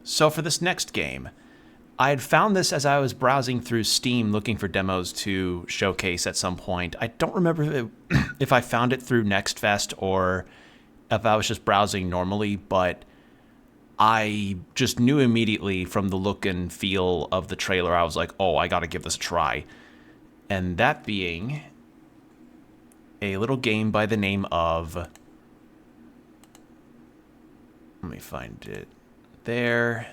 So for this next game, I had found this as I was browsing through Steam looking for demos to showcase at some point. I don't remember if I found it through NextFest or if I was just browsing normally, but I just knew immediately from the look and feel of the trailer, I was like, oh, I gotta give this a try. And that being a little game by the name of... Let me find it there.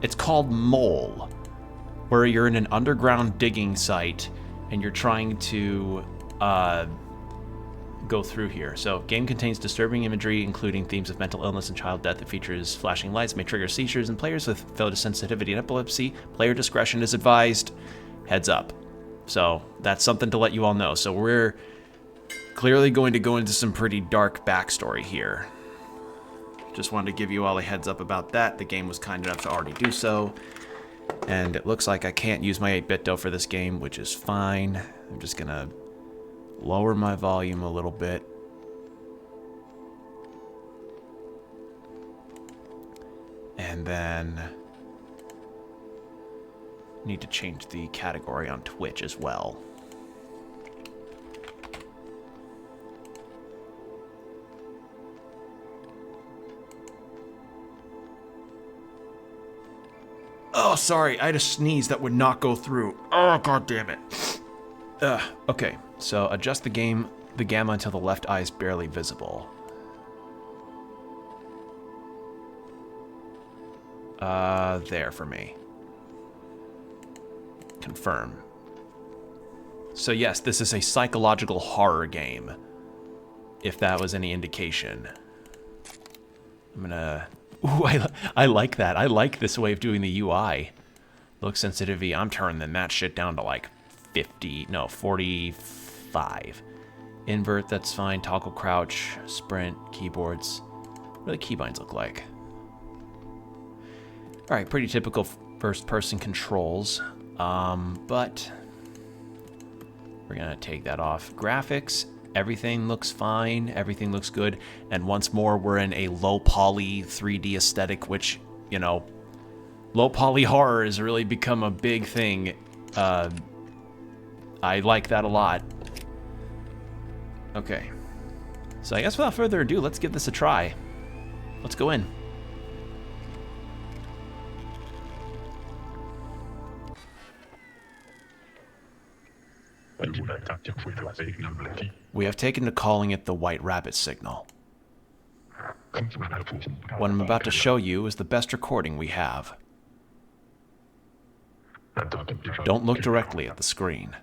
It's called Mole, where you're in an underground digging site and you're trying to go through here. So, game contains disturbing imagery, including themes of mental illness and child death. It features flashing lights, may trigger seizures in players with photosensitivity and epilepsy. Player discretion is advised. Heads up. So, that's something to let you all know. So, we're clearly going to go into some pretty dark backstory here. Just wanted to give you all a heads up about that. The game was kind enough to already do so. And it looks like I can't use my 8-bit dough for this game, which is fine. I'm just going to lower my volume a little bit. And then need to change the category on Twitch as well. Oh, sorry, I had a sneeze that would not go through. Oh, god damn it. Okay, so adjust the gamma until the left eye is barely visible. There for me. Confirm. So yes, this is a psychological horror game, if that was any indication. I'm gonna... Ooh, I like that. I like this way of doing the UI. Look sensitivity, I'm turning that shit down to like 45. Invert, that's fine. Toggle crouch, sprint, keyboards. What do the keybinds look like? Alright, pretty typical first-person controls. But we're gonna take that off. Graphics, everything looks fine, everything looks good, and once more we're in a low-poly 3D aesthetic, which, you know, low-poly horror has really become a big thing. I like that a lot. Okay. So I guess without further ado, let's give this a try. Let's go in. We have taken to calling it the White Rabbit signal. What I'm about to show you is the best recording we have. Don't look directly at the screen.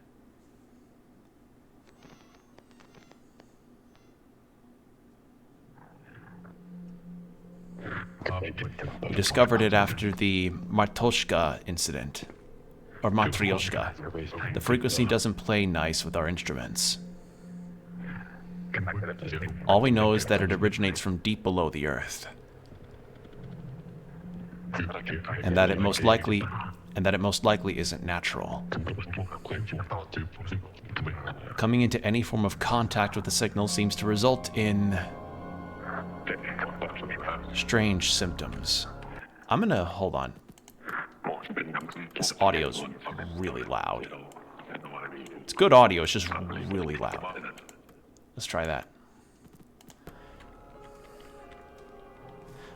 We discovered it after the Martoshka incident. Or Matryoshka. The frequency doesn't play nice with our instruments. All we know is that it originates from deep below the earth. And that it most likely isn't natural. Coming into any form of contact with the signal seems to result in strange symptoms. I'm gonna hold on. This audio's really loud. It's good audio, it's just really loud. Let's try that.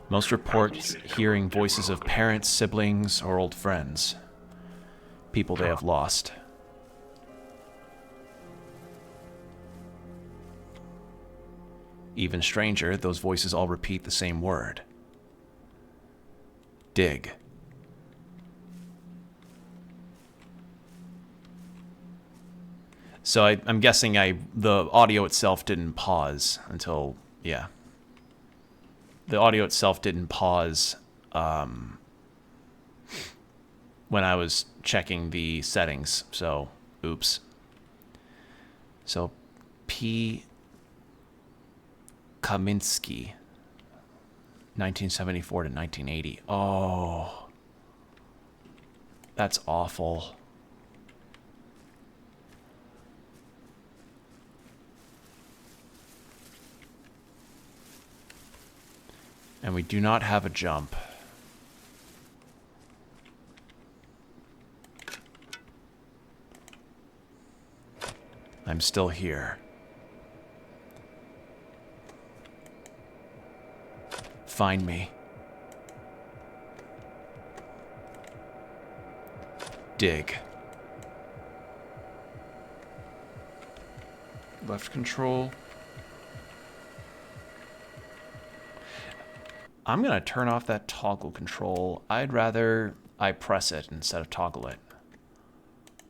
Most reports hearing voices of parents, siblings, or old friends. People they have lost. Even stranger, those voices all repeat the same word. Dig. So I'm guessing the audio itself didn't pause until, yeah. The audio itself didn't pause when I was checking the settings, so oops. So P. Kaminsky, 1974 to 1980. Oh, that's awful. And we do not have a jump. I'm still here. Find me. Dig. Left control. I'm gonna turn off that toggle control. I'd rather I press it instead of toggle it.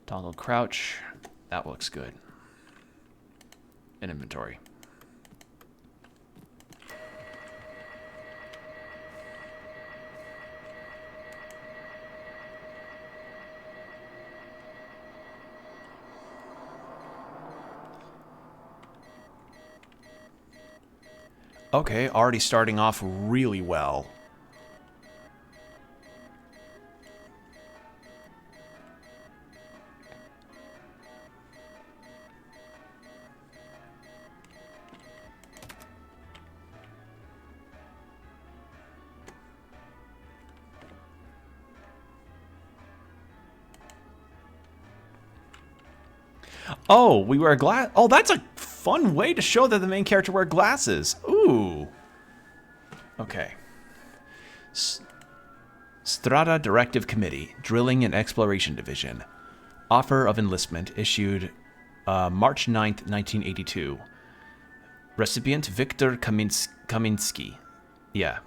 Toggle crouch. That looks good. In inventory. Okay, already starting off really well. Oh, we wear glass. Oh, that's a fun way to show that the main character wear glasses. Ooh. Okay. Strata Directive Committee, Drilling and Exploration Division. Offer of enlistment issued March 9th, 1982. Recipient Viktor Kaminsky. Yeah,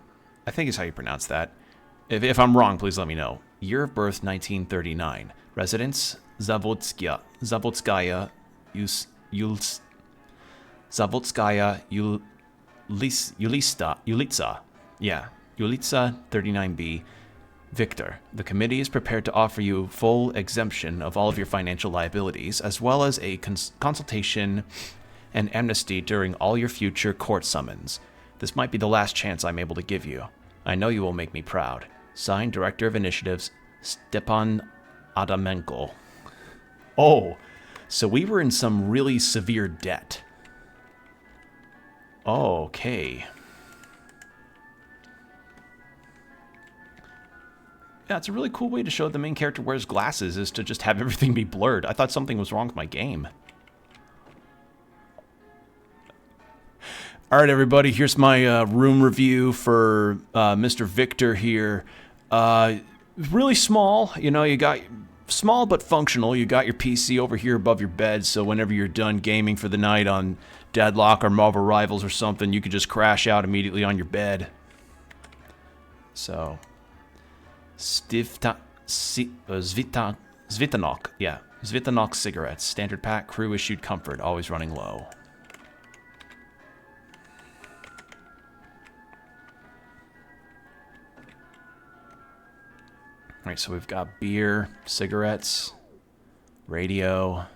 I think is how you pronounce that. If I'm wrong, please let me know. Year of birth 1939. Residence Zavodskaya Ulitsa. Yeah, Ulitsa 39B. Victor, the committee is prepared to offer you full exemption of all of your financial liabilities, as well as a consultation and amnesty during all your future court summons. This might be the last chance I'm able to give you. I know you will make me proud. Signed, Director of Initiatives, Stepan Adamenko. Oh, so we were in some really severe debt. Okay. Yeah, it's a really cool way to show the main character wears glasses, is to just have everything be blurred. I thought something was wrong with my game. All right, everybody, here's my room review for Mr. Victor here. Really small, you know, you got small but functional. You got your PC over here above your bed, so whenever you're done gaming for the night on Deadlock or Marvel Rivals or something, you could just crash out immediately on your bed. So, Svitanok, yeah, Svitanok cigarettes, standard pack, crew issued comfort, always running low. All right, so we've got beer, cigarettes, radio,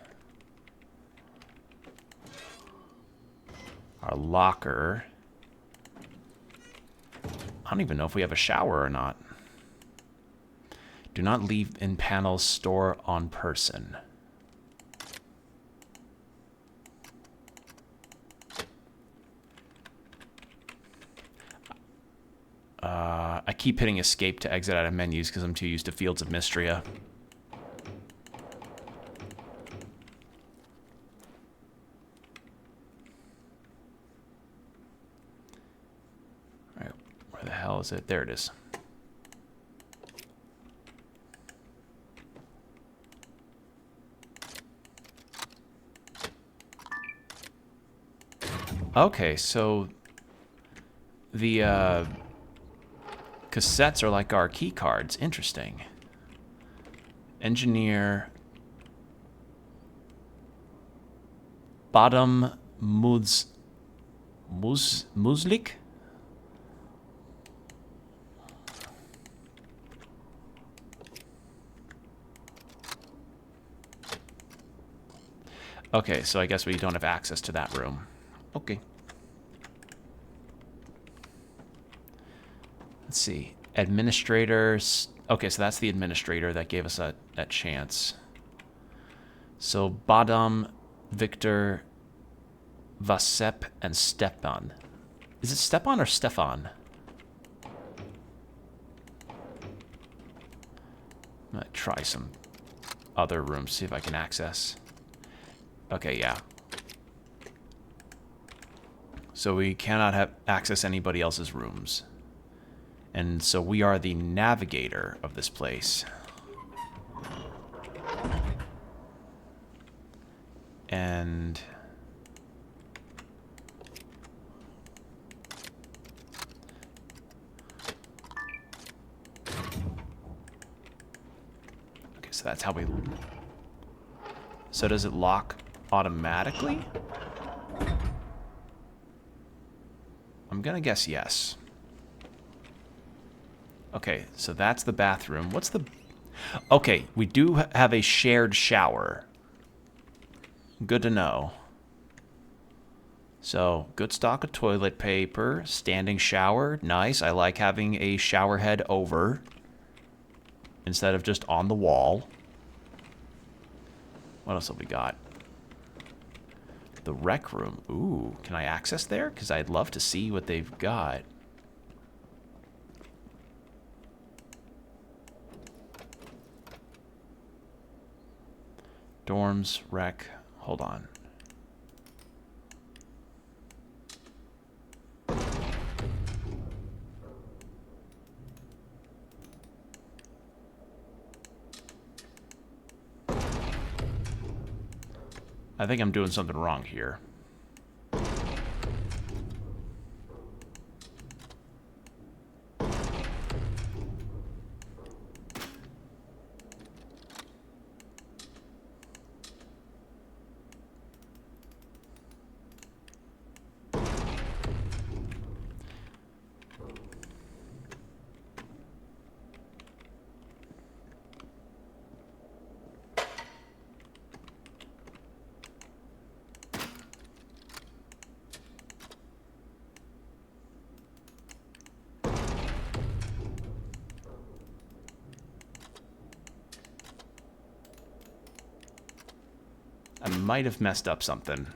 our locker. I don't even know if we have a shower or not. Do not leave in panels, store on person. I keep hitting escape to exit out of menus because I'm too used to Fields of Mystria. All right, where the hell is it? There it is. Okay, so the cassettes are like our key cards. Interesting. Engineer Badam Muzlik? Okay, so I guess we don't have access to that room. Okay. Let's see. Administrators. Okay, so that's the administrator that gave us that chance. So Badam, Victor, Vasep, and Stepan. Is it Stepan or Stefan? I'm gonna try some other rooms, see if I can access. Okay, yeah. So we cannot have access anybody else's rooms. And so we are the navigator of this place. And okay, so that's how we... So does it lock automatically? I'm gonna guess yes. Okay, so that's the bathroom. What's the... Okay, we do have a shared shower. Good to know. So, good stock of toilet paper, standing shower, nice. I like having a shower head over instead of just on the wall. What else have we got? The rec room. Ooh, can I access there? Because I'd love to see what they've got. Dorms, rec. Hold on. I think I'm doing something wrong here. I might have messed up something.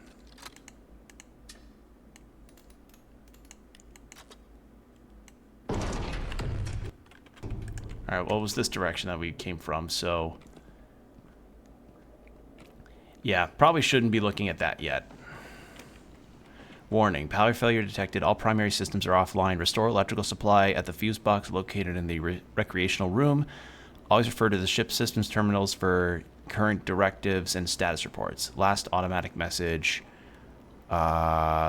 Alright, what was this direction that we came from? So, yeah, probably shouldn't be looking at that yet. Warning, power failure detected. All primary systems are offline. Restore electrical supply at the fuse box located in the recreational room. Always refer to the ship systems terminals for current directives and status reports. Last automatic message,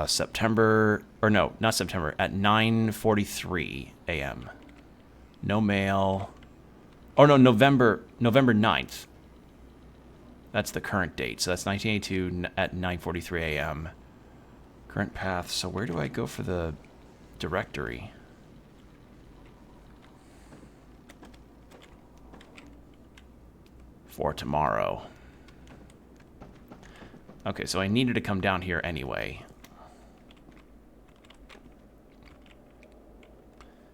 September, or no, not September, at 9:43 a.m. No mail. Oh no, November 9th. That's the current date. So that's 1982 at 9:43 a.m. Current path. So where do I go for the directory? For tomorrow. Okay, so I needed to come down here anyway.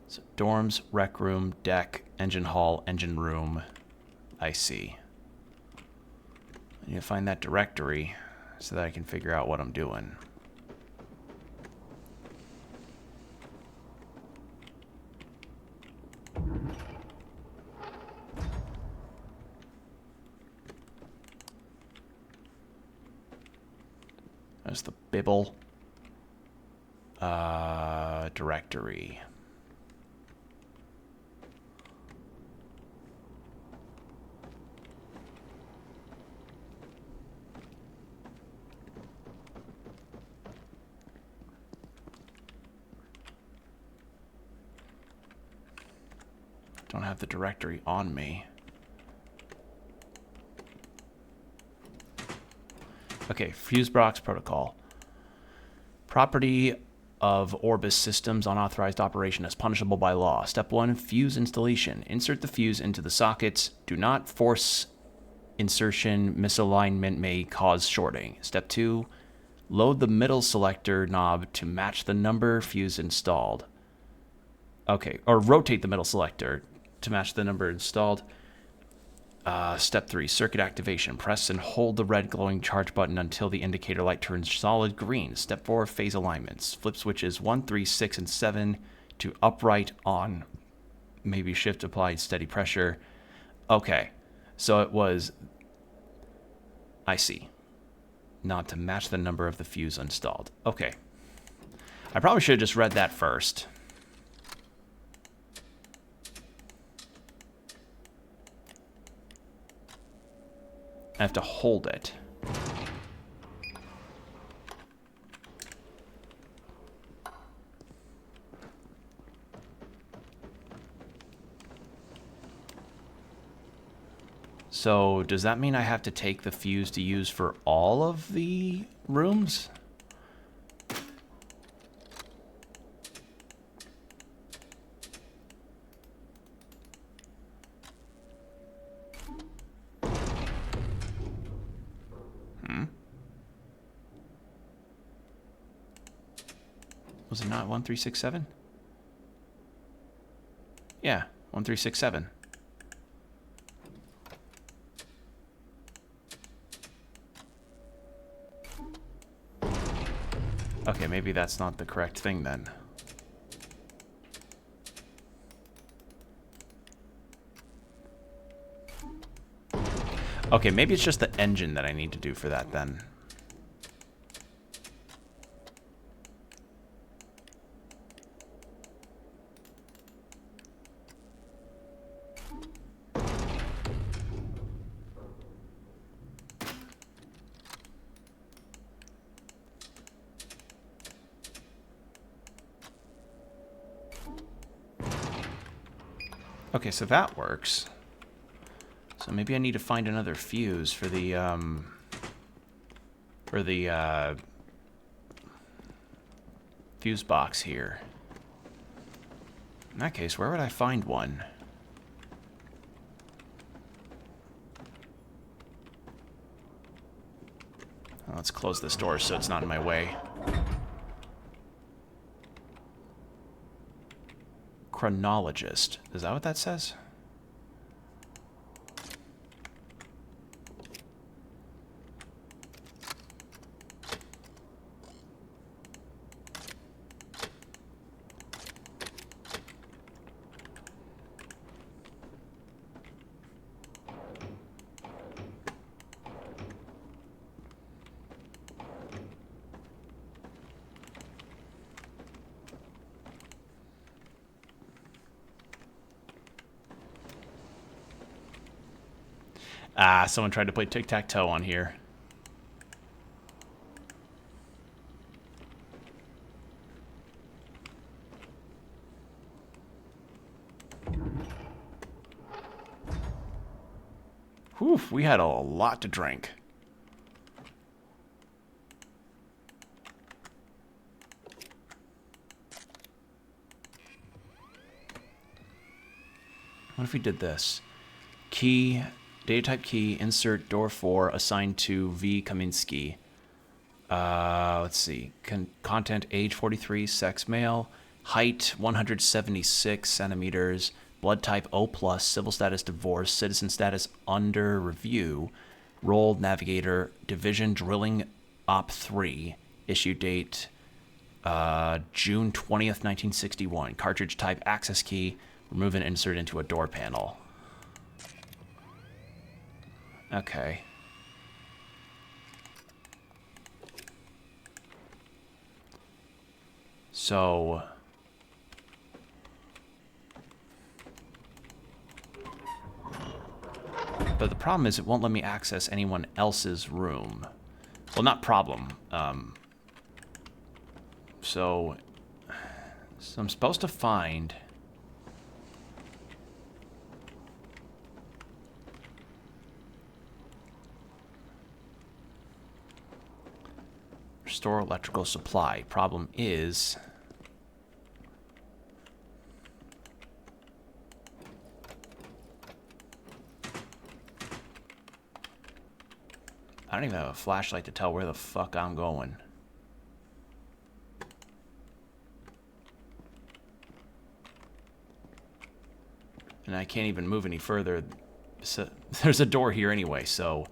So dorms, rec room, deck, engine hall, engine room. I see. I need to find that directory so that I can figure out what I'm doing. There's the Bibble directory. Don't have the directory on me. Okay, fuse box protocol. Property of Orbis systems, unauthorized operation is punishable by law. Step 1, fuse installation. Insert the fuse into the sockets. Do not force insertion. Misalignment may cause shorting. Step 2, load the middle selector knob to match the number fuse installed. Okay, or rotate the middle selector to match the number installed. Step 3, circuit activation. Press and hold the red glowing charge button until the indicator light turns solid green. Step 4, phase alignments. Flip switches 1, 3, 6, and 7 to upright on. Maybe shift applied steady pressure. Okay. So it was... I see. Not to match the number of the fuse installed. Okay. I probably should have just read that first. I have to hold it. So, does that mean I have to take the fuse to use for all of the rooms? Was it not 1367? Yeah, 1367. Okay, maybe that's not the correct thing then. Okay, maybe it's just the engine that I need to do for that then. Okay, so that works. So maybe I need to find another fuse for the fuse box here. In that case, where would I find one? Well, let's close this door so it's not in my way. Chronologist. Is that what that says? Ah, someone tried to play tic-tac-toe on here. Whew, we had a lot to drink. What if we did this? Key, data type key, insert door 4, assigned to V. Kaminsky. Let's see. Content, age 43, sex male, height 176 centimeters, blood type O+, civil status divorce, citizen status under review, role navigator, division drilling op 3, issue date June 20th, 1961, cartridge type access key, remove and insert into a door panel. Okay. So... But the problem is it won't let me access anyone else's room. Well, not problem. So I'm supposed to find... Restore electrical supply. Problem is... I don't even have a flashlight to tell where the fuck I'm going. And I can't even move any further. So, there's a door here anyway, so...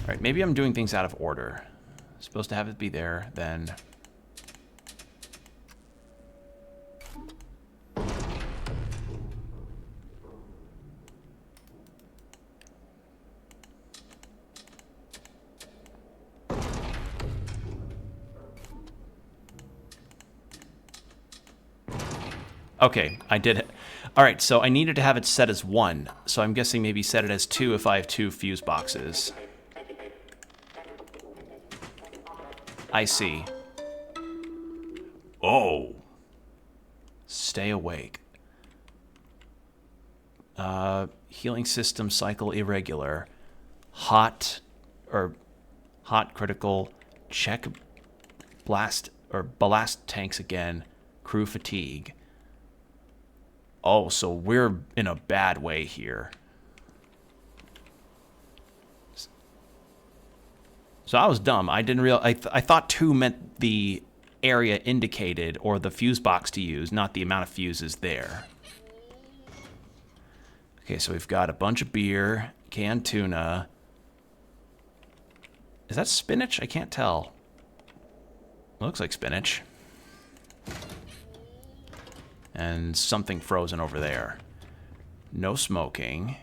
Alright, maybe I'm doing things out of order. Supposed to have it be there, then... Okay, I did it. Alright, so I needed to have it set as 1. So I'm guessing maybe set it as 2 if I have 2 fuse boxes. I see. Oh. Stay awake. Healing system cycle irregular. Hot critical. Check blast or ballast tanks again. Crew fatigue. Oh, so we're in a bad way here. So I was dumb. I didn't realize. I thought 2 meant the area indicated or the fuse box to use, not the amount of fuses there. Okay, so we've got a bunch of beer, canned tuna. Is that spinach? I can't tell. It looks like spinach. And something frozen over there. No smoking.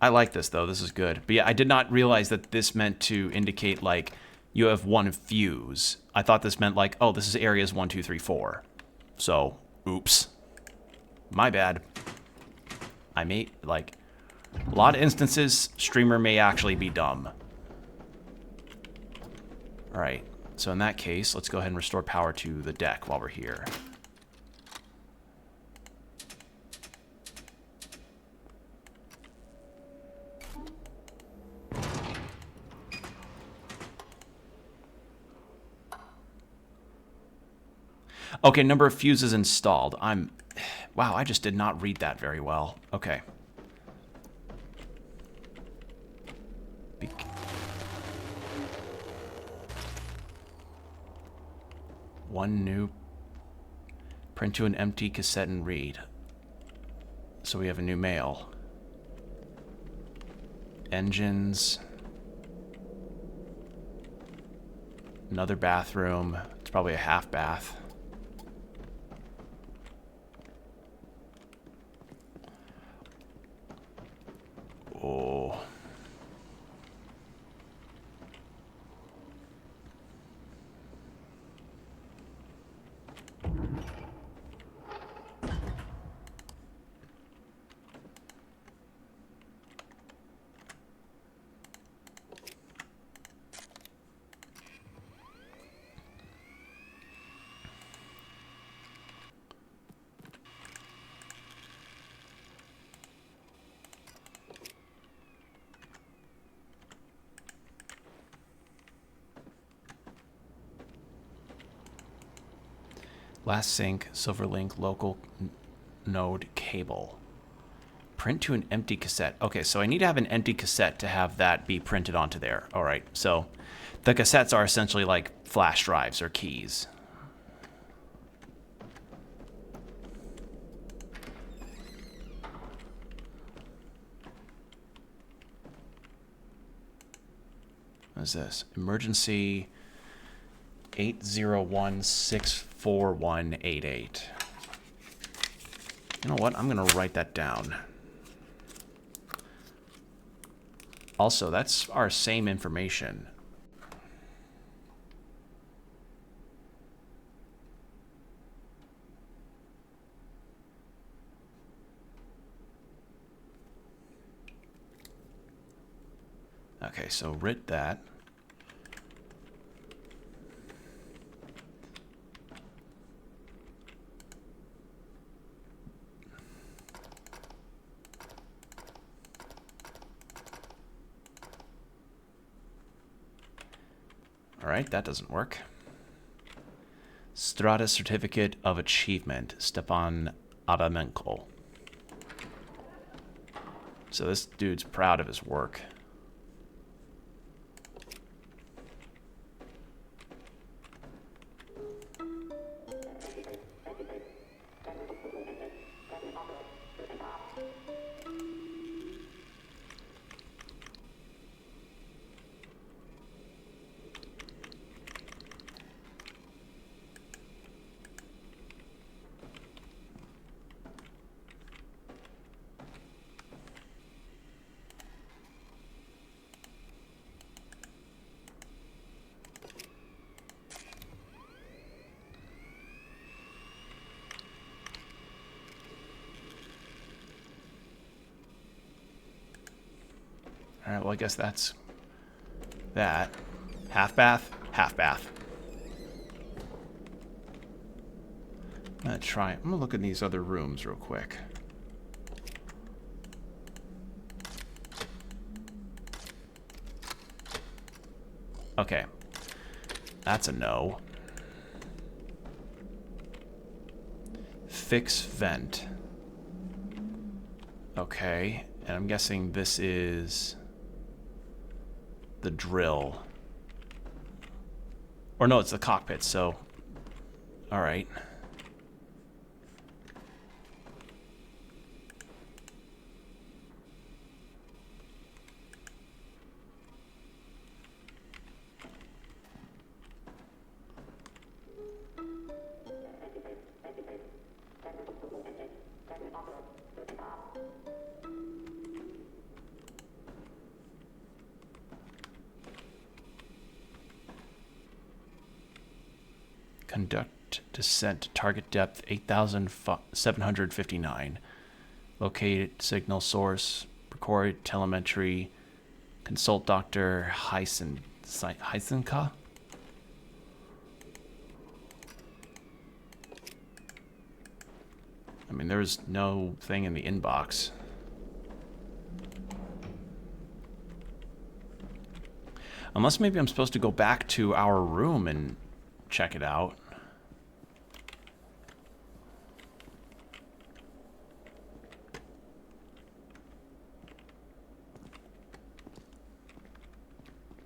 I like this, though. This is good. But yeah, I did not realize that this meant to indicate, like, you have 1 fuse. I thought this meant, like, oh, this is areas 1, 2, 3, 4. So, oops. My bad. I may, like, a lot of instances, streamer may actually be dumb. Alright, so in that case, let's go ahead and restore power to the deck while we're here. Okay, number of fuses installed. Wow, I just did not read that very well. Okay. One new... Print to an empty cassette and read. So we have a new mail. Engines. Another bathroom. It's probably a half bath. Oh. Last sync, Silverlink, local node cable. Print to an empty cassette. Okay, so I need to have an empty cassette to have that be printed onto there. All right, so the cassettes are essentially like flash drives or keys. What is this? Emergency 801-64188. You know what? I'm going to write that down. Also, that's our same information. Okay, so writ that. Alright, that doesn't work. Strata Certificate of Achievement, Stepan Adamenko. So this dude's proud of his work. All right, well, I guess that's that. Half bath, half bath. I'm gonna look in these other rooms real quick. Okay. That's a no. Fix vent. Okay. And I'm guessing this is the drill. Or no, it's the cockpit, so... Alright. Conduct descent to target depth 8,759. Locate signal source. Record telemetry. Consult Dr. Heisenka. I mean, there's no thing in the inbox. Unless maybe I'm supposed to go back to our room and check it out.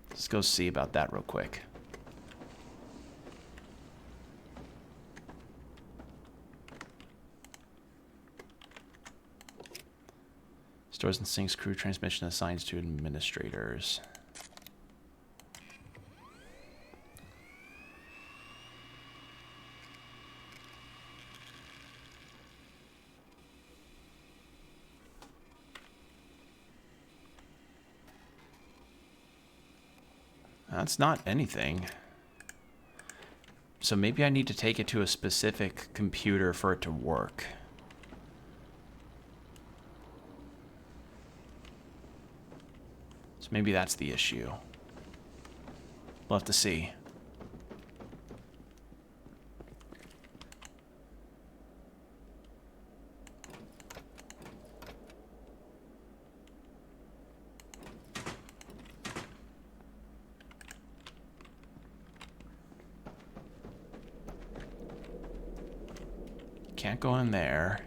Let's go see about that real quick. Stores and sinks crew transmission assigns to administrators. That's not anything. So maybe I need to take it to a specific computer for it to work. So maybe that's the issue. We'll have to see. Can't go in there.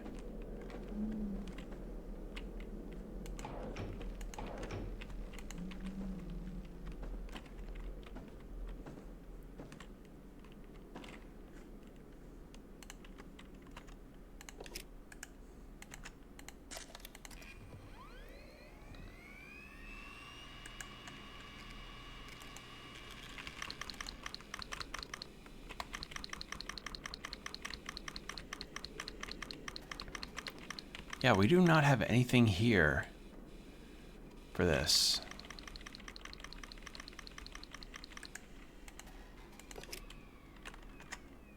Yeah, we do not have anything here for this.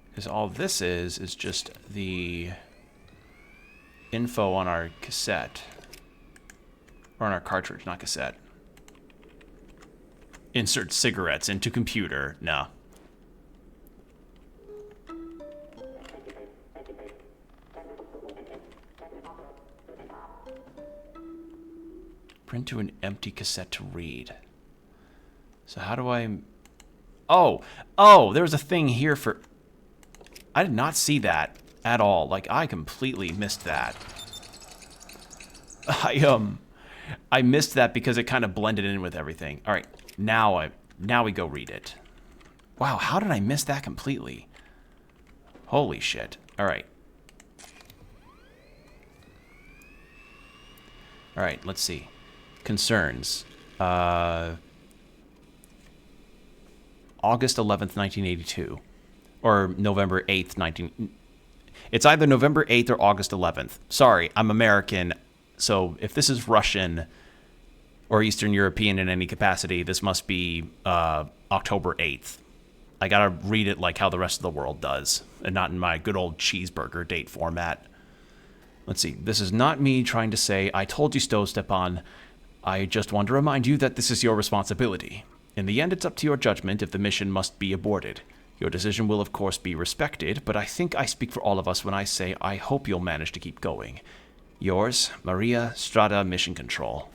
Because all this is just the info on our cassette. Or on our cartridge, not cassette. Insert cigarettes into computer. No. Print to an empty cassette to read. So how do I... Oh, there was a thing here for... I did not see that at all. Like, I completely missed that. I missed that because it kind of blended in with everything. All right, now we go read it. Wow, how did I miss that completely? Holy shit. All right. All right, let's see. Concerns. August 11th, 1982. Or November 8th, It's either November 8th or August 11th. Sorry, I'm American, so if this is Russian or Eastern European in any capacity, this must be October 8th. I gotta read it like how the rest of the world does, and not in my good old cheeseburger date format. Let's see, this is not me trying to say, I told you, Stepan. I just want to remind you that this is your responsibility. In the end, it's up to your judgment if the mission must be aborted. Your decision will, of course, be respected, but I think I speak for all of us when I say I hope you'll manage to keep going. Yours, Maria Strada, Mission Control.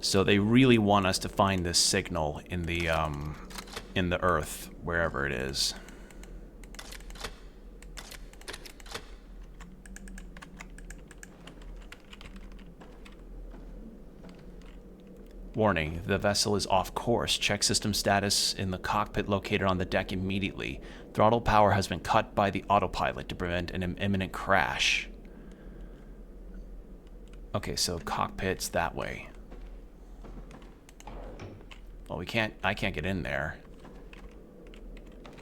So they really want us to find this signal in the Earth, wherever it is. Warning, the vessel is off course. Check system status in the cockpit located on the deck immediately. Throttle power has been cut by the autopilot to prevent an imminent crash. Okay, so cockpit's that way. Well, I can't get in there.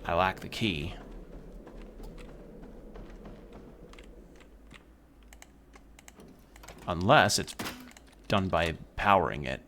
I lack the key. Unless it's done by powering it.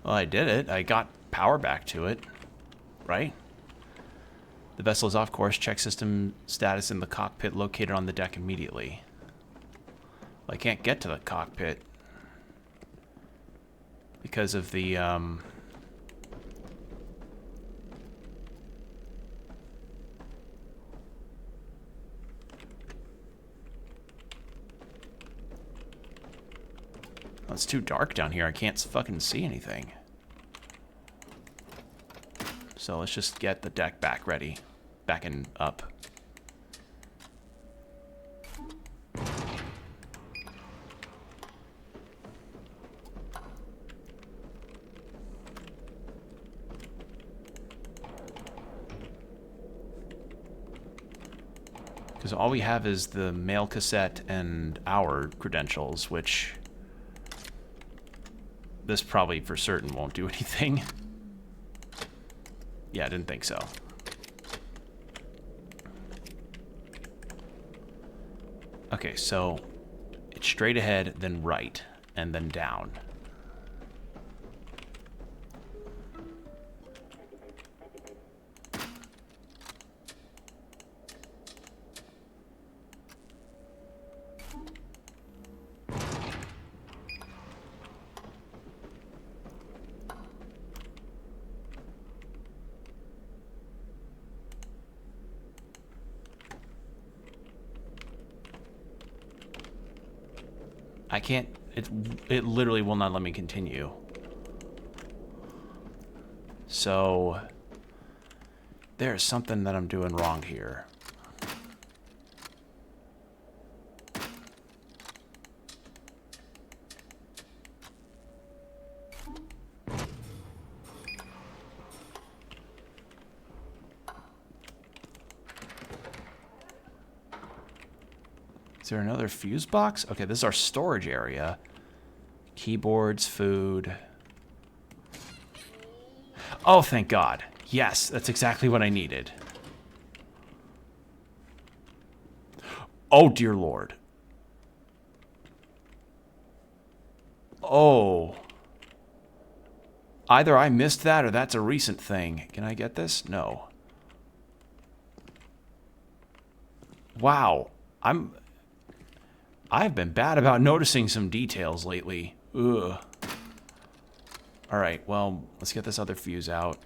Well, I did it. I got power back to it. Right? The vessel is off course. Check system status in the cockpit located on the deck immediately. Well, I can't get to the cockpit because of the Oh, it's too dark down here. I can't fucking see anything. So let's just get the deck back ready. Back and up. Because all we have is the mail cassette and our credentials, which this probably for certain won't do anything. Yeah, I didn't think so. Okay, so it's straight ahead, then right, and then down. I can't, it literally will not let me continue. So there's something that I'm doing wrong here. Is there another fuse box? Okay, this is our storage area. Keyboards, food. Oh, thank God. Yes, that's exactly what I needed. Oh, dear Lord. Oh. Either I missed that or that's a recent thing. Can I get this? No. Wow. I've been bad about noticing some details lately. Ugh. Alright, well, let's get this other fuse out.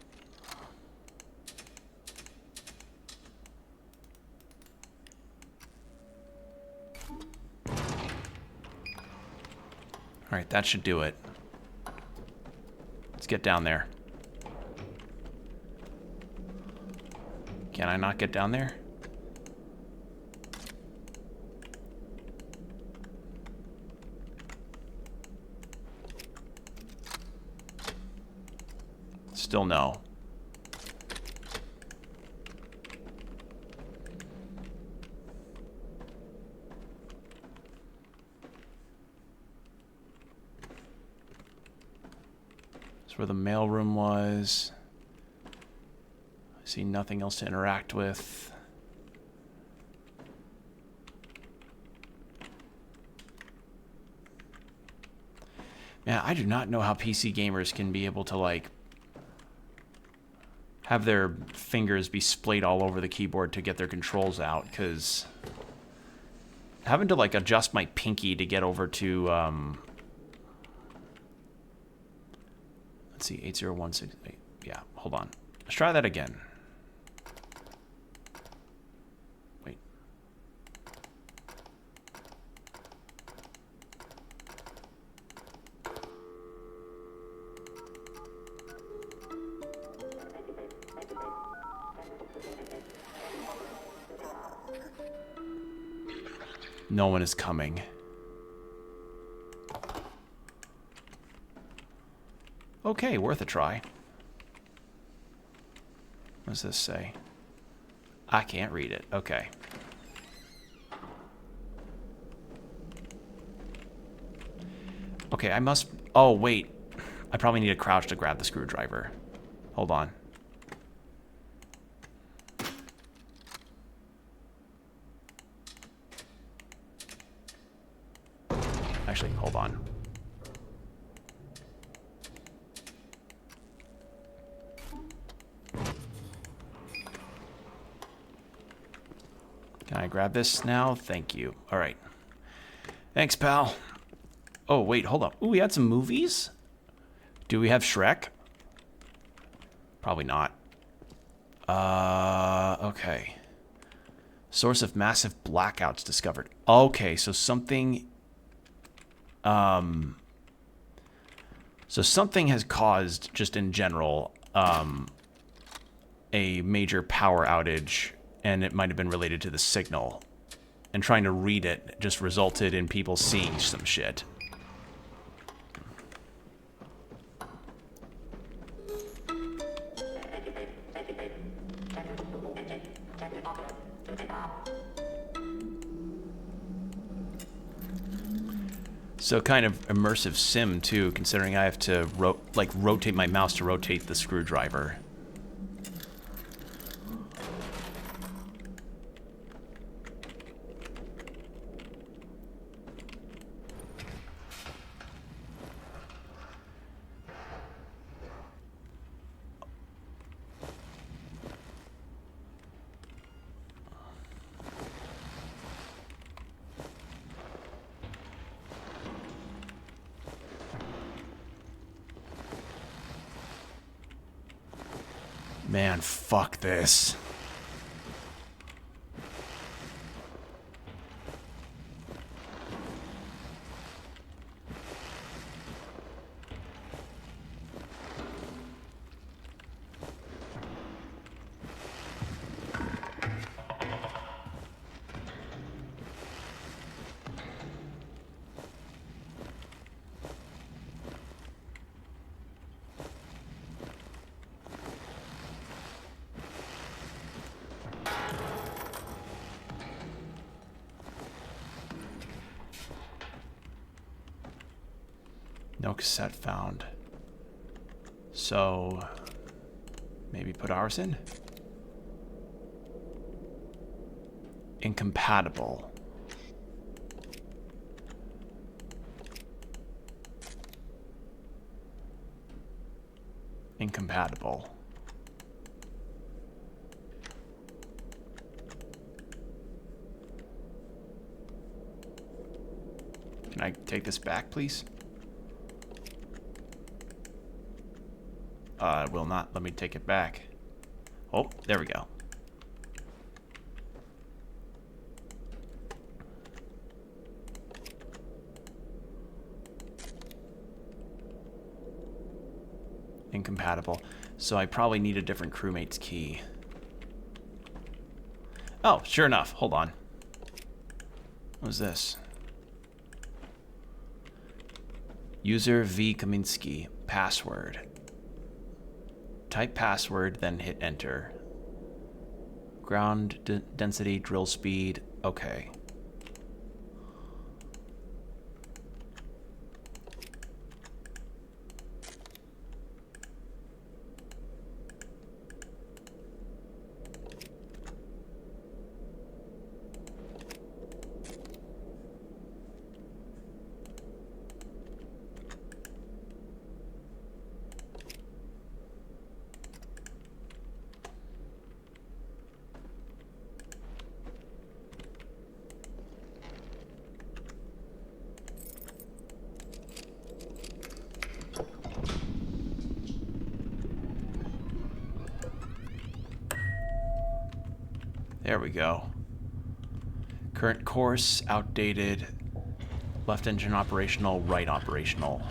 Alright, that should do it. Let's get down there. Can I not get down there? Still no. That's where the mailroom was. I see nothing else to interact with. Man, I do not know how PC gamers can be able to, like, have their fingers be splayed all over the keyboard to get their controls out, because having to, like, adjust my pinky to get over to, let's see, 80168. Yeah, hold on. Let's try that again. Wait. No one is coming. Okay, worth a try. What does this say? I can't read it. Okay. Okay, I must... Oh, wait. I probably need to crouch to grab the screwdriver. Hold on. Actually, hold on. Can I grab this now? Thank you. All right. Thanks, pal. Oh, wait, hold up. Ooh, we had some movies? Do we have Shrek? Probably not. Okay. Source of massive blackouts discovered. Okay, so something... So something has caused, just in general, a major power outage, and it might have been related to the signal. And trying to read it just resulted in people seeing some shit. So kind of immersive sim too, considering I have to rotate my mouse to rotate the screwdriver. Man, fuck this. No cassette found. So, maybe put ours in? Incompatible. Incompatible. Can I take this back, please? It will not let me take it back. Oh, there we go. incompatible. So I probably need a different crewmate's key. Oh, sure enough. Hold on. What was this? User V. Kaminsky. Password. Type password, then hit enter. Ground density, drill speed. Okay. There we go. Current course, outdated. Left engine operational, right operational.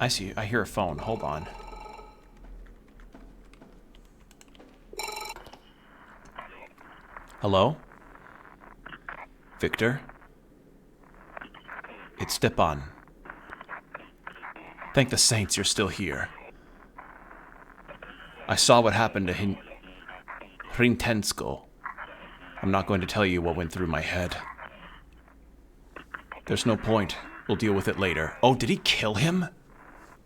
I see. I hear a phone. Hold on. Hello? Victor? It's Stepan. Thank the saints you're still here. I saw what happened to Hrintensko. I'm not going to tell you what went through my head. There's no point. We'll deal with it later. Oh, did he kill him?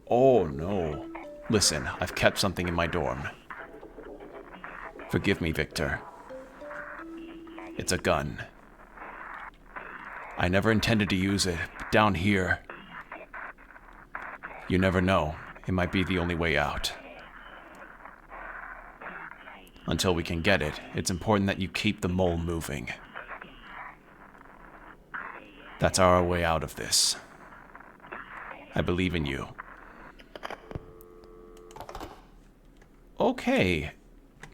Oh, no. Listen, I've kept something in my dorm. Forgive me, Victor. It's a gun. I never intended to use it, but down here... You never know. It might be the only way out. Until we can get it, it's important that you keep the mole moving. That's our way out of this. I believe in you. Okay.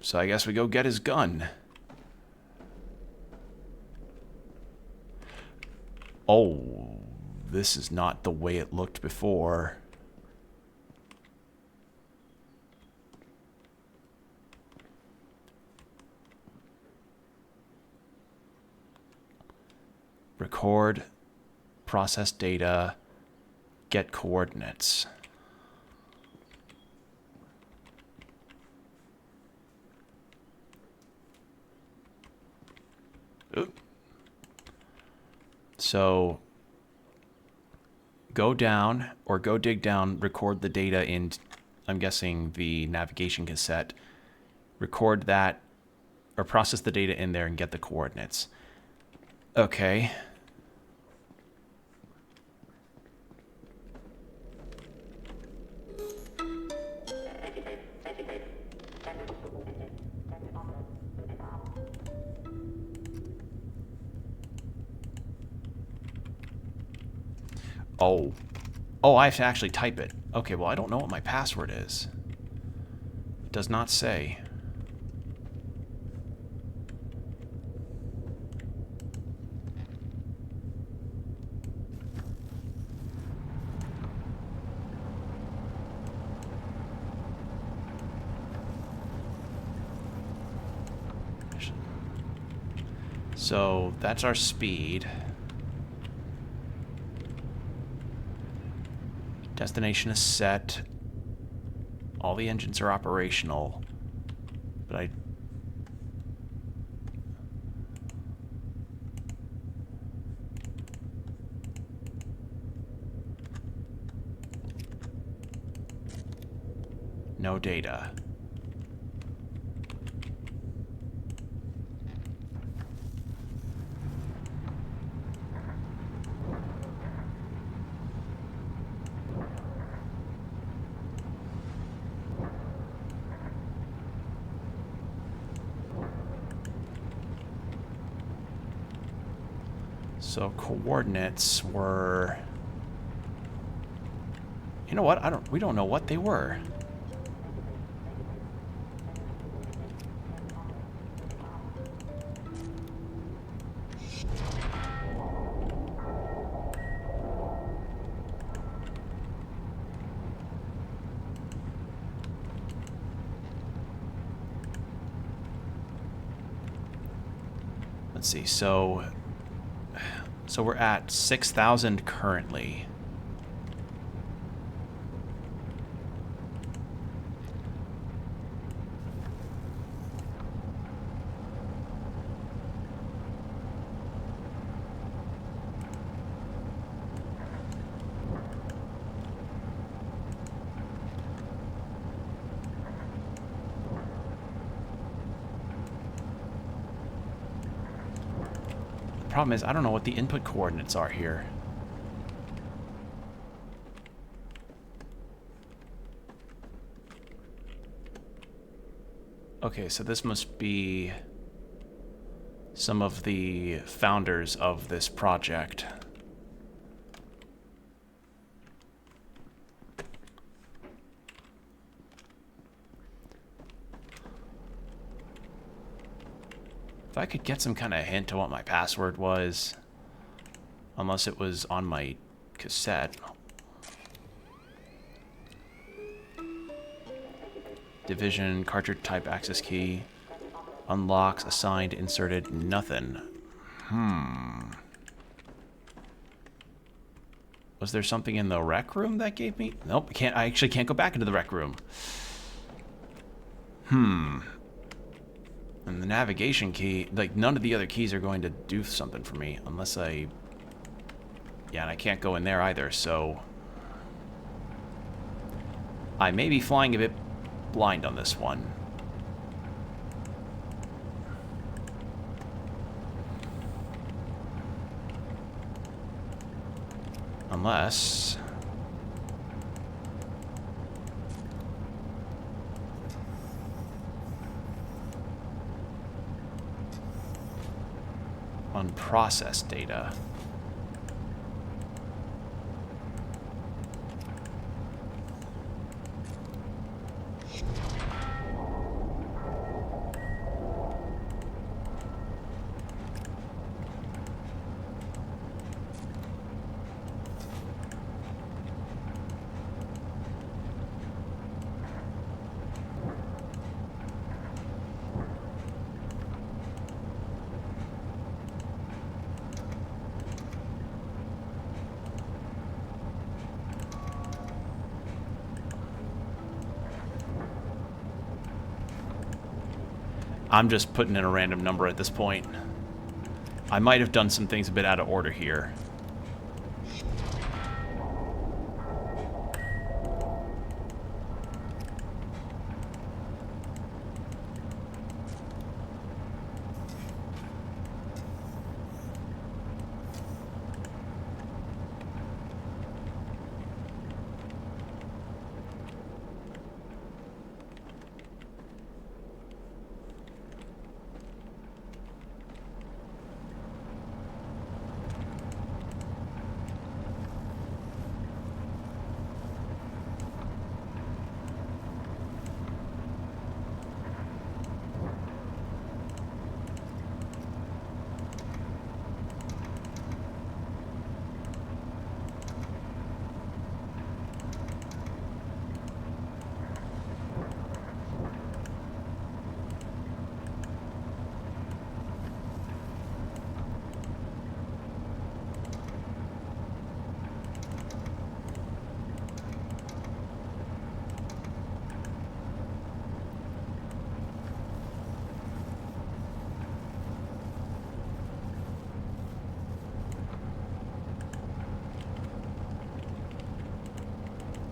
So I guess we go get his gun. Oh, this is not the way it looked before. Record, process data, get coordinates. Oop. So go down or go dig down, record the data in, I'm guessing, the navigation cassette. Record that or process the data in there and get the coordinates. Okay. Oh. Oh, I have to actually type it. Okay, well, I don't know what my password is. It does not say. So, that's our speed. Destination is set. All the engines are operational. But no data. So coordinates were... You know what? We don't know what they were. Let's see. So we're at 6,000 currently. Problem is, I don't know what the input coordinates are here. Okay, so this must be some of the founders of this project. If I could get some kind of hint to what my password was, unless it was on my cassette. Division, cartridge type access key, unlocks, assigned, inserted, nothing. Was there something in the rec room that gave me? Nope, I actually can't go back into the rec room. And the navigation key, like, none of the other keys are going to do something for me unless I... Yeah, and I can't go in there either, so... I may be flying a bit blind on this one. Unless... unprocessed data. I'm just putting in a random number at this point. I might have done some things a bit out of order here.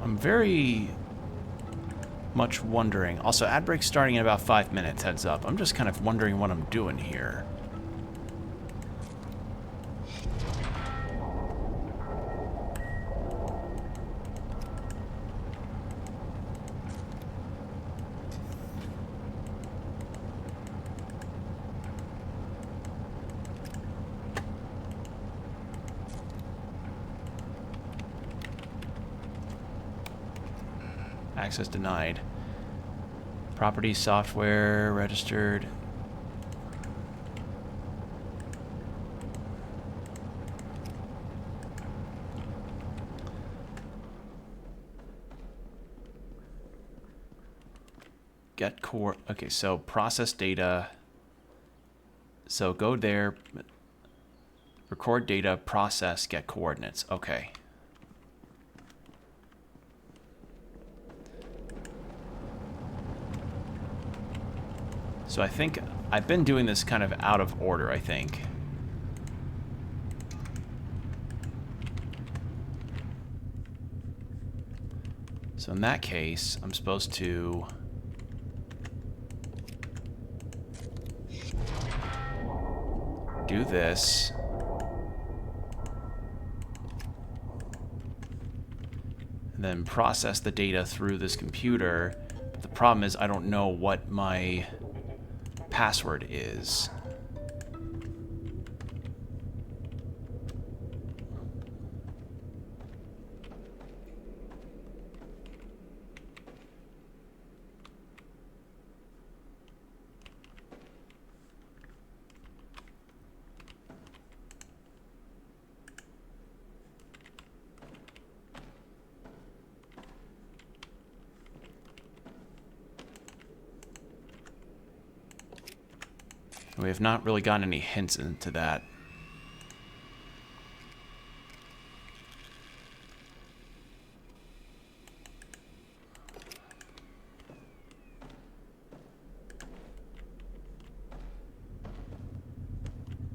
I'm very much wondering. Also, ad break starting in about 5 minutes, heads up. I'm just kind of wondering what I'm doing here. Access denied. Property software registered. Get core. Okay, so process data. So go there, record data, process, get coordinates. Okay. So I think I've been doing this kind of out of order, I think. So in that case, I'm supposed to do this. And then process the data through this computer. But the problem is I don't know what my password is. We have not really gotten any hints into that.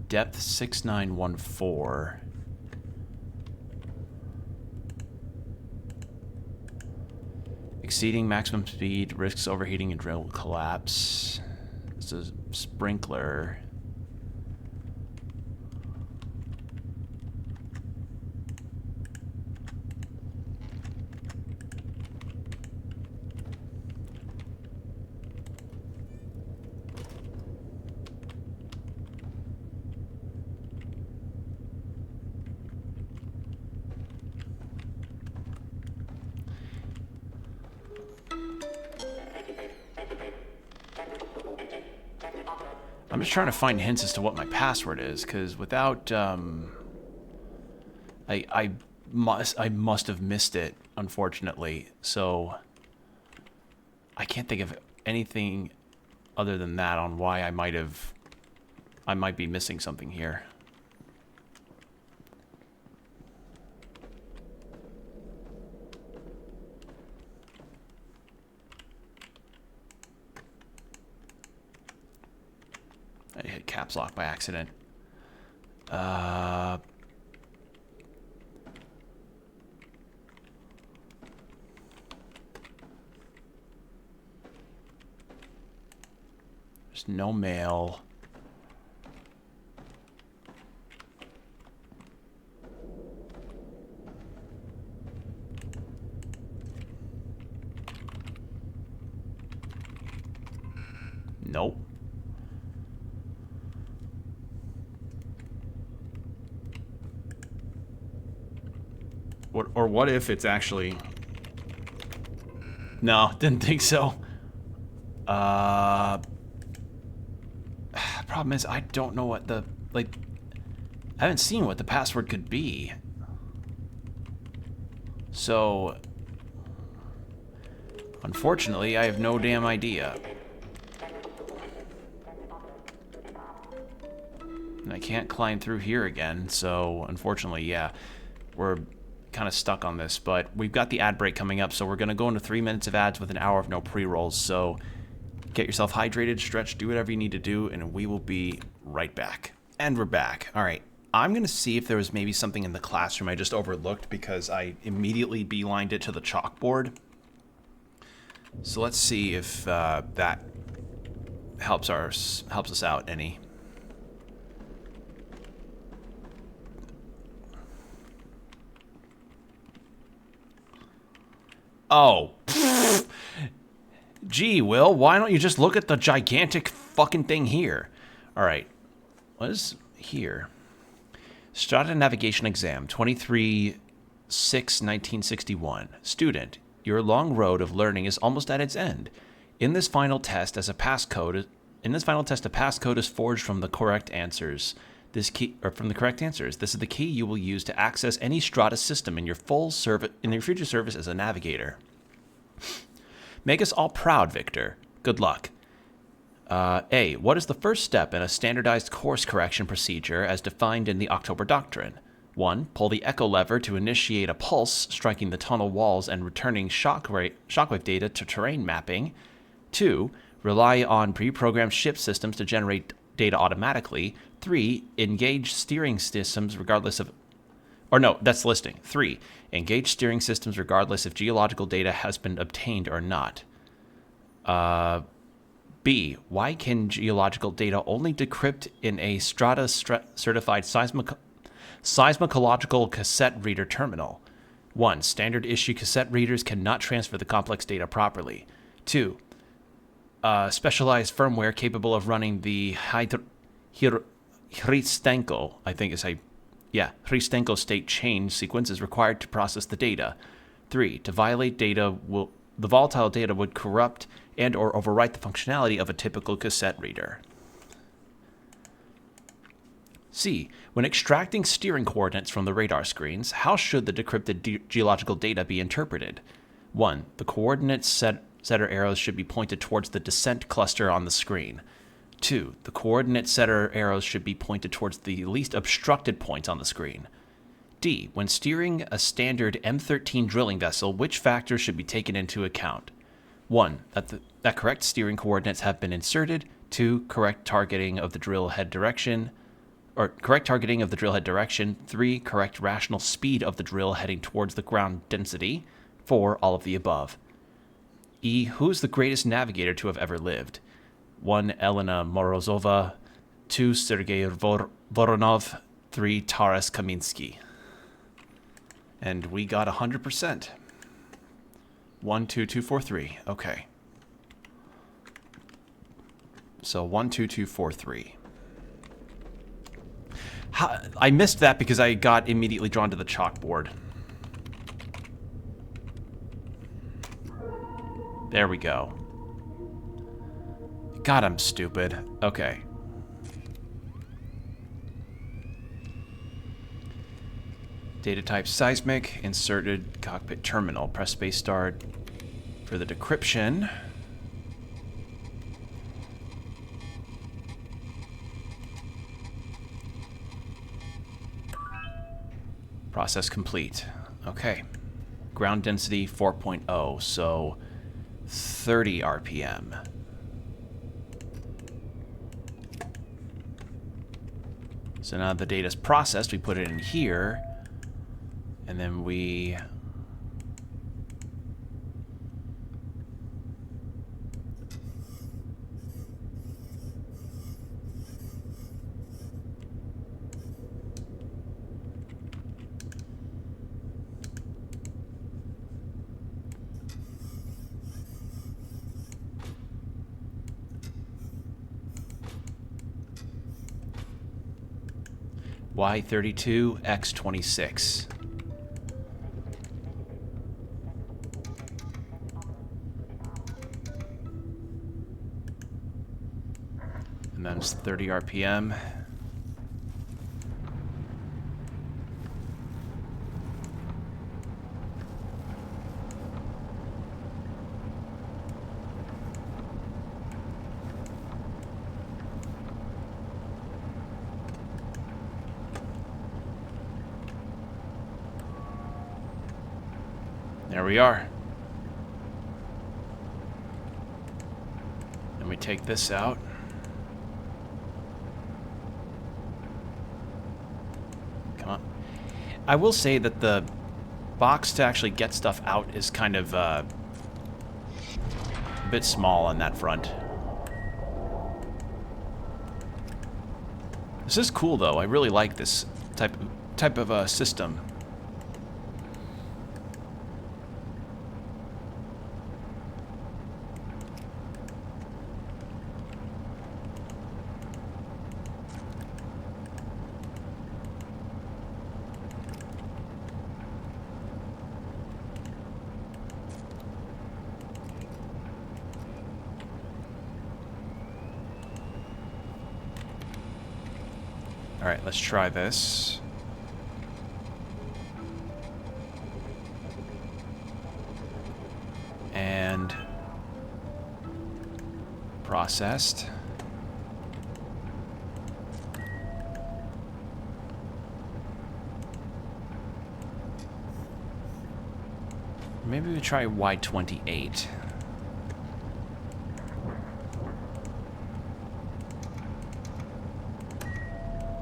Depth 6914. Exceeding maximum speed risks overheating and drill collapse. This is sprinkler. I'm just trying to find hints as to what my password is, because without, I must have missed it, unfortunately. So I can't think of anything other than that on why I might be missing something here. I hit caps lock by accident. There's no mail. Nope. Or what if it's actually... No, didn't think so. Problem is, I don't know what the... Like, I haven't seen what the password could be. So... Unfortunately, I have no damn idea. And I can't climb through here again, so unfortunately, yeah. We're kind of stuck on this, but we've got the ad break coming up, so we're going to go into 3 minutes of ads with an hour of no pre-rolls, so get yourself hydrated, stretch, do whatever you need to do, and we will be right back. And we're back. All right, I'm going to see if there was maybe something in the classroom I just overlooked because I immediately beelined it to the chalkboard. So let's see if that helps us out any. Oh. Gee, Will, why don't you just look at the gigantic fucking thing here? All right. What is here? Strata Navigation Exam, 23/6/1961. Student, Your long road of learning is almost at its end. In this final test, a passcode is forged from the correct answers. This is the key you will use to access any Strata system in your future service as a navigator. Make us all proud, Victor. Good luck. A. What is the first step in a standardized course correction procedure as defined in the October Doctrine? 1. Pull the echo lever to initiate a pulse, striking the tunnel walls and returning shockwave data to terrain mapping. 2. Rely on pre-programmed ship systems to generate data automatically. 3. Engage steering systems regardless of... Or no, that's listing. 3. Engage steering systems regardless if geological data has been obtained or not. B. Why can geological data only decrypt in a Strata-certified seismological cassette reader terminal? 1. Standard issue cassette readers cannot transfer the complex data properly. 2. Specialized firmware capable of running the Hristenko, Hristenko state change sequence is required to process the data. 3. To violate data, the volatile data would corrupt and or overwrite the functionality of a typical cassette reader. C. When extracting steering coordinates from the radar screens, how should the decrypted geological data be interpreted? 1. The coordinate setter arrows should be pointed towards the descent cluster on the screen. 2. The coordinate setter arrows should be pointed towards the least obstructed points on the screen. D. When steering a standard M13 drilling vessel, which factors should be taken into account? 1. That correct steering coordinates have been inserted. 2. Correct targeting of the drill head direction. 3. Correct rational speed of the drill heading towards the ground density. 4. All of the above. E. Who is the greatest navigator to have ever lived? 1. Elena Morozova. 2. Sergei Voronov. 3. Taras Kaminsky. And we got 100%. 1, 2, 2, 4, 3. Okay. So 1, 2, 2, 4, 3. I missed that because I got immediately drawn to the chalkboard. There we go. God, I'm stupid. Okay. Data type seismic, inserted cockpit terminal. Press space start for the decryption. Process complete. Okay. Ground density 4.0, so 30 RPM. So now the data's processed, we put it in here. And then we Y32, X26. And that's 30 RPM. There we are. Then we take this out. Come on. I will say that the box to actually get stuff out is kind of a bit small on that front. This is cool though. I really like this type of system. Alright, let's try this. And processed. Maybe we try Y28.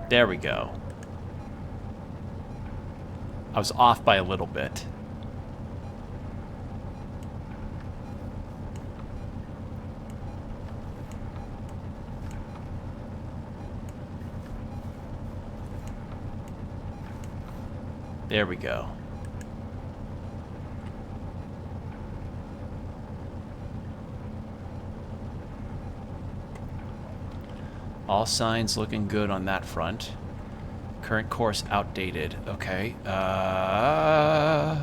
There we go. I was off by a little bit. There we go. All signs looking good on that front. Current course outdated. Okay. Oh,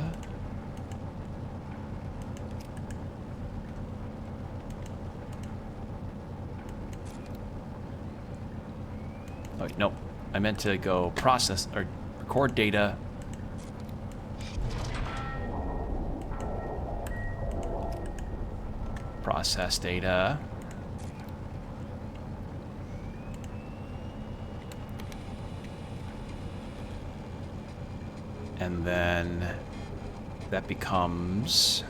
nope. I meant to go process or record data. Process data. And then that becomes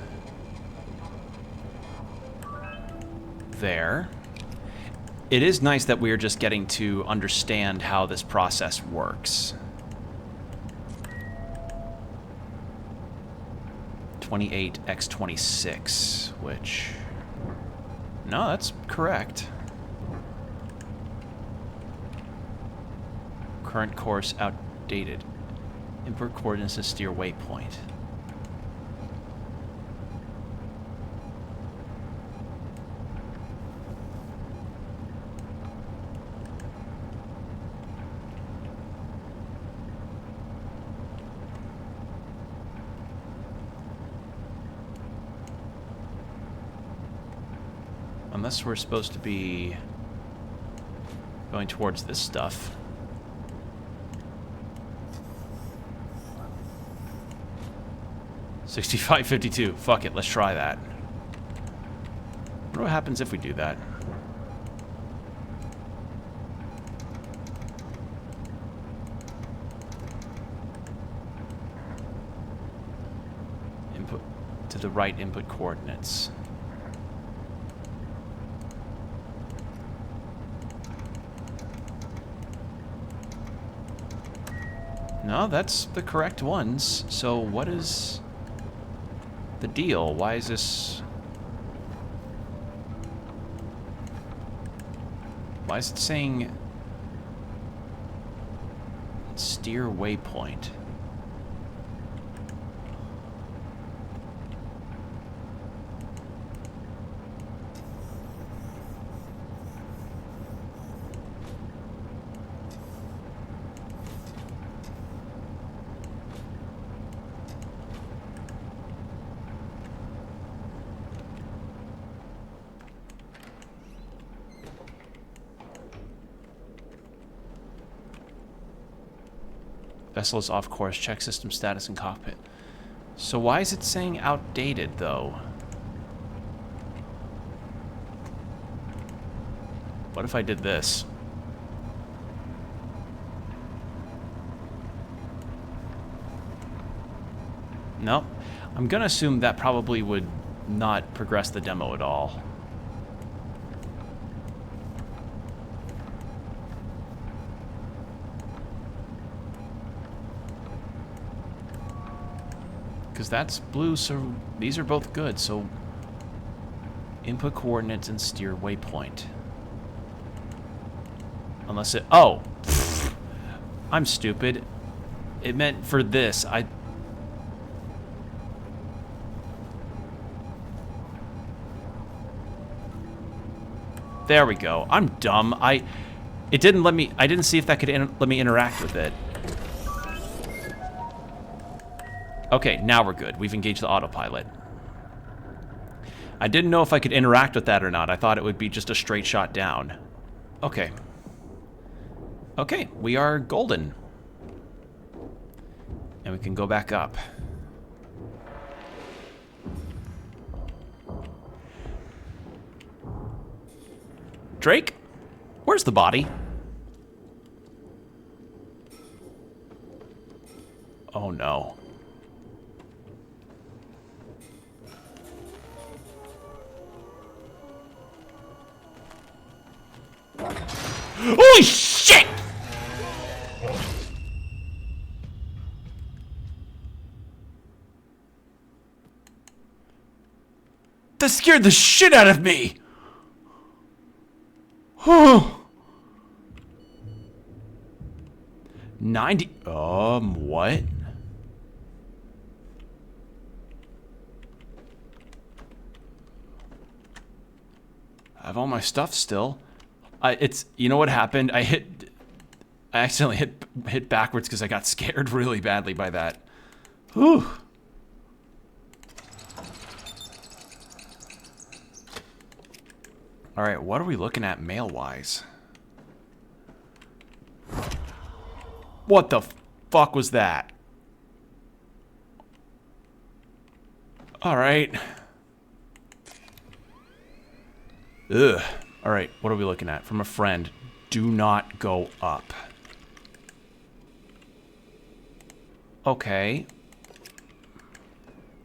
there. It is nice that we are just getting to understand how this process works. 28x26, which... No, that's correct. Current course outdated. Input coordinates to steer waypoint. Unless we're supposed to be going towards this stuff. $65.52. Fuck it, let's try that. Wonder what happens if we do that. Input to the right input coordinates. No, that's the correct ones. So what is the deal? Why is this... Why is it saying steer waypoint? Vessel is off course. Check system status and cockpit. So why is it saying outdated, though? What if I did this? Nope. I'm gonna assume that probably would not progress the demo at all. Because that's blue, so these are both good. So input coordinates and steer waypoint. Unless it... Oh! I'm stupid. It meant for this. There we go. I'm dumb. It didn't let me... I didn't see if that could let me interact with it. Okay, now we're good. We've engaged the autopilot. I didn't know if I could interact with that or not. I thought it would be just a straight shot down. Okay. Okay, we are golden. And we can go back up. Drake? Where's the body? Oh no. Holy shit! That scared the shit out of me! Oh. 90. What? I have all my stuff still. You know what happened? I accidentally hit backwards because I got scared really badly by that. Whew. All right, what are we looking at mail-wise? What the fuck was that? All right. Ugh. All right, what are we looking at? From a friend. Do not go up. Okay.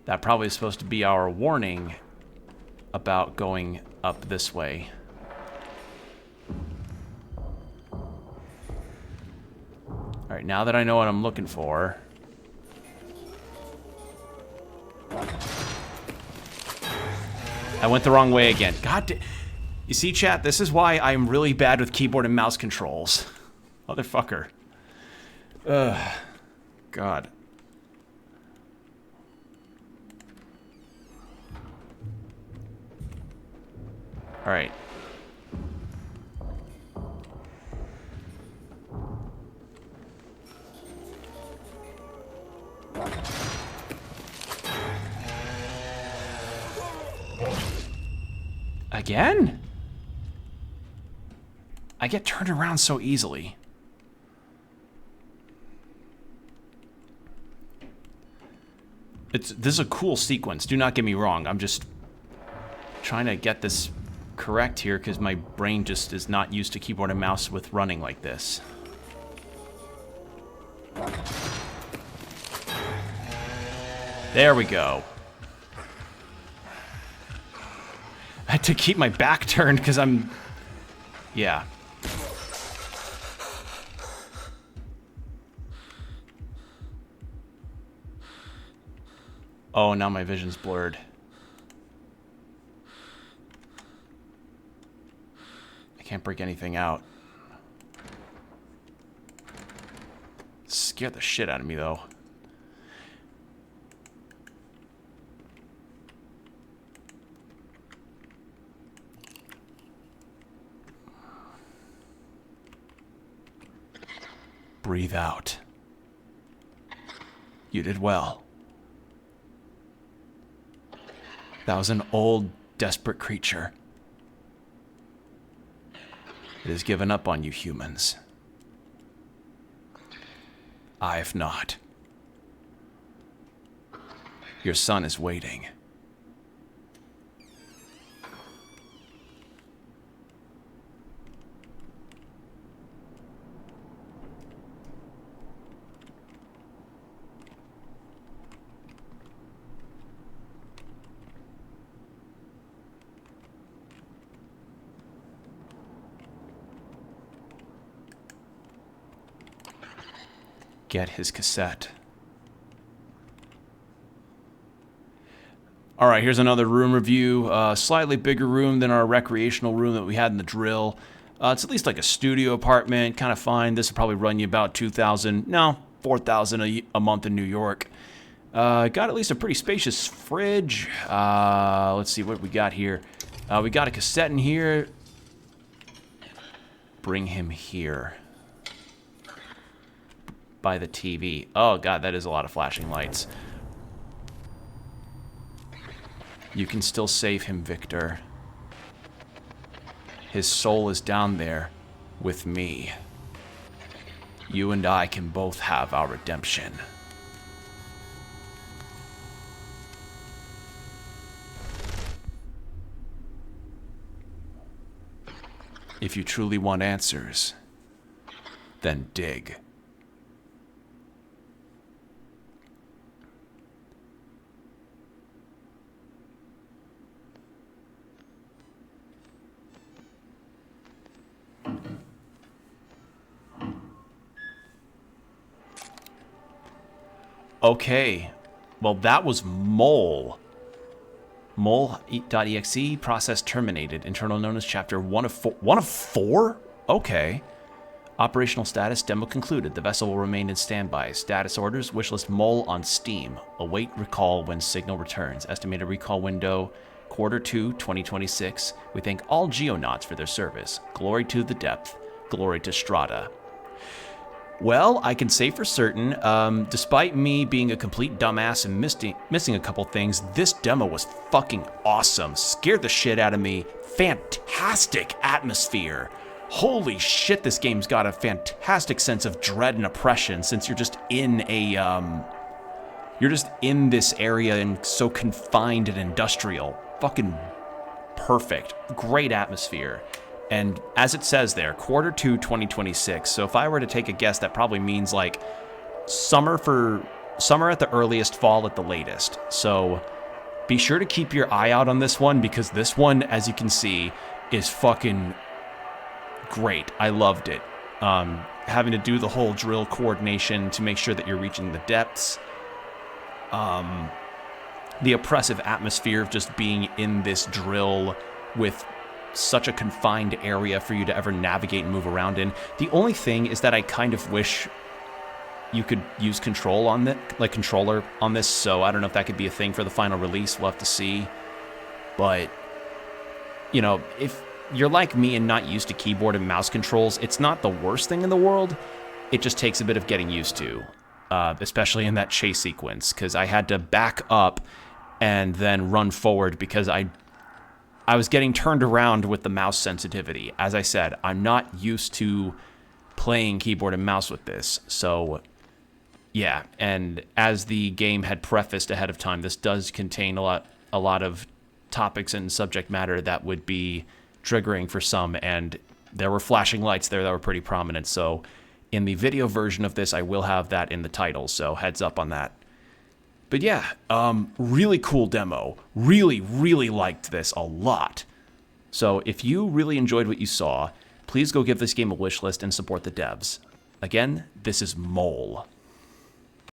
That probably is supposed to be our warning about going up this way. All right, now that I know what I'm looking for. I went the wrong way again. God damn. You see, chat, this is why I'm really bad with keyboard and mouse controls. Motherfucker. Ugh. God. All right. Again? I get turned around so easily. This is a cool sequence. Do not get me wrong. I'm just trying to get this correct here because my brain just is not used to keyboard and mouse with running like this. There we go. I had to keep my back turned because I'm... Yeah. Oh, now my vision's blurred. I can't break anything out. Scared the shit out of me, though. Breathe out. You did well. That was an old, desperate creature. It has given up on you humans. I've not. Your son is waiting. Get his cassette. All right, here's another room review. Slightly bigger room than our recreational room that we had in the drill. It's at least like a studio apartment, kind of fine. This will probably run you about $4,000 a month in New York. Got at least a pretty spacious fridge. Let's see what we got here. We got a cassette in here. Bring him here. By the TV. Oh god, that is a lot of flashing lights. You can still save him, Victor. His soul is down there with me. You and I can both have our redemption. If you truly want answers, then dig. Okay, well that was Mole. Mole.exe, process terminated. Internal known as chapter 1 of 4. 1 of 4? Okay. Operational status, demo concluded. The vessel will remain in standby. Status orders, wishlist Mole on Steam. Await recall when signal returns. Estimated recall window, Q2 2026. We thank all Geonauts for their service. Glory to the depth. Glory to Strata. Well, I can say for certain, despite me being a complete dumbass and missing a couple things, this demo was fucking awesome. Scared the shit out of me. Fantastic atmosphere. Holy shit, this game's got a fantastic sense of dread and oppression since you're just in this area and so confined and industrial. Fucking perfect. Great atmosphere. And as it says there, Q2 2026. So if I were to take a guess, that probably means like summer at the earliest, fall at the latest. So be sure to keep your eye out on this one, because this one, as you can see, is fucking great. I loved it. Having to do the whole drill coordination to make sure that you're reaching the depths. The oppressive atmosphere of just being in this drill with such a confined area for you to ever navigate and move around in. The only thing is that I kind of wish you could use controller on this, so I don't know if that could be a thing for the final release. We'll have to see. But, you know, if you're like me and not used to keyboard and mouse controls, it's not the worst thing in the world. It just takes a bit of getting used to, especially in that chase sequence, because I had to back up and then run forward because I was getting turned around with the mouse sensitivity. As I said, I'm not used to playing keyboard and mouse with this. So, yeah. And as the game had prefaced ahead of time, this does contain a lot of topics and subject matter that would be triggering for some. And there were flashing lights there that were pretty prominent. So in the video version of this, I will have that in the title. So heads up on that. But yeah, really cool demo. Really, really liked this a lot. So if you really enjoyed what you saw, please go give this game a wish list and support the devs. Again, this is Mole.